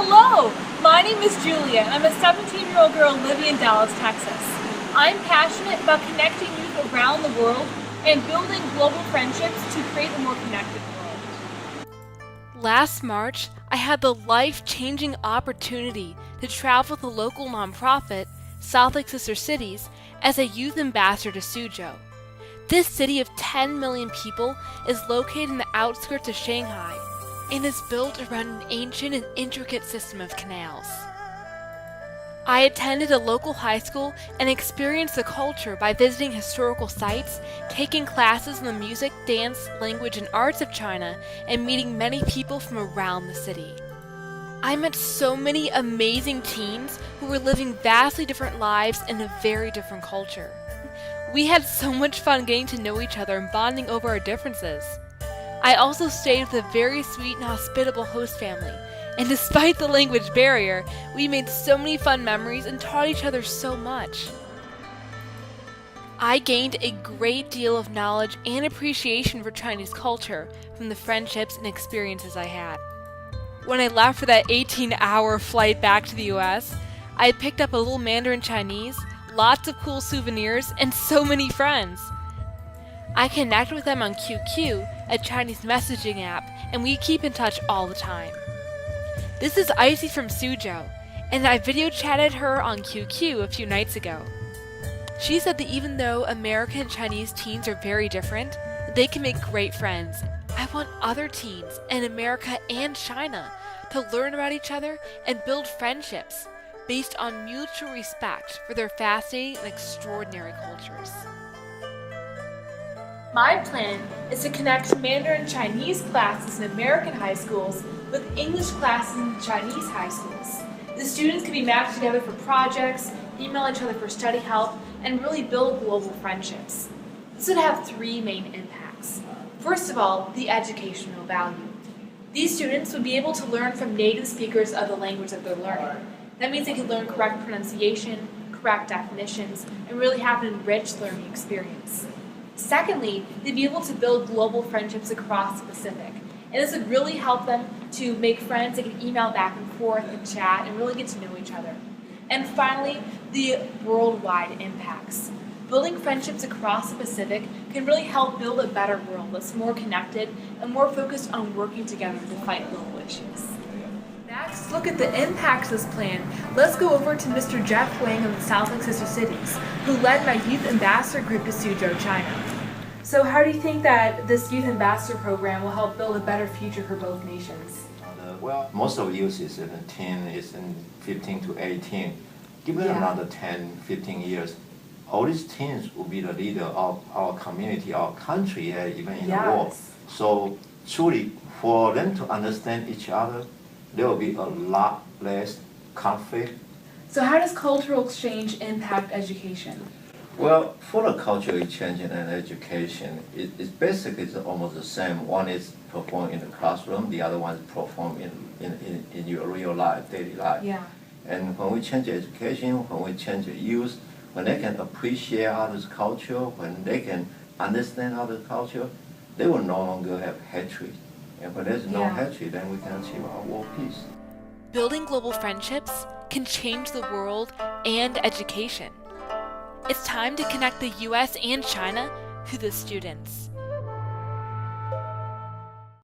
Hello, my name is Julia, and I'm a 17-year-old girl living in Dallas, Texas. I'm passionate about connecting youth around the world and building global friendships to create a more connected world. Last March, I had the life-changing opportunity to travel with a local nonprofit, South Lake Sister Cities, as a youth ambassador to Suzhou. This city of 10 million people is located in the outskirts of Shanghai and is built around an ancient and intricate system of canals. I attended a local high school and experienced the culture by visiting historical sites, taking classes in the music, dance, language, and arts of China, and meeting many people from around the city. I met so many amazing teens who were living vastly different lives in a very different culture. We had so much fun getting to know each other and bonding over our differences. I also stayed with a very sweet and hospitable host family, and despite the language barrier, we made so many fun memories and taught each other so much. I gained a great deal of knowledge and appreciation for Chinese culture from the friendships and experiences I had. When I left for that 18-hour flight back to the US, I had picked up a little Mandarin Chinese, lots of cool souvenirs, and so many friends. I connect with them on QQ, a Chinese messaging app, and we keep in touch all the time. This is Icy from Suzhou, and I video chatted her on QQ a few nights ago. She said that even though American and Chinese teens are very different, they can make great friends. I want other teens in America and China to learn about each other and build friendships based on mutual respect for their fascinating and extraordinary cultures. My plan is to connect Mandarin Chinese classes in American high schools with English classes in Chinese high schools. The students can be matched together for projects, email each other for study help, and really build global friendships. This would have three main impacts. First of all, the educational value. These students would be able to learn from native speakers of the language that they're learning. That means they can learn correct pronunciation, correct definitions, and really have an enriched learning experience. Secondly, they'd be able to build global friendships across the Pacific. And this would really help them to make friends. They can email back and forth and chat and really get to know each other. And finally, the worldwide impacts. Building friendships across the Pacific can really help build a better world that's more connected and more focused on working together to fight global issues. Next, look at the impacts of this plan. Let's go over to Mr. Jeff Wang of the South Lake Sister Cities, who led my youth ambassador group to Suzhou, China. So how do you think that this youth ambassador program will help build a better future for both nations? Well, most of youth is in 15 to 18. Give it another 10, 15 years, all these teens will be the leader of our community, our country, even in the world. So truly, for them to understand each other, there will be a lot less conflict. So how does cultural exchange impact education? Well, for the cultural exchange and education, it's basically almost the same. One is performed in the classroom, the other one is performed in your real life, daily life. Yeah. And when we change education, when we change the youth, when they can appreciate others' culture, when they can understand others' culture, they will no longer have hatred. And when there's no hatred, then we can achieve our world peace. Building global friendships can change the world and education. It's time to connect the US and China to the students.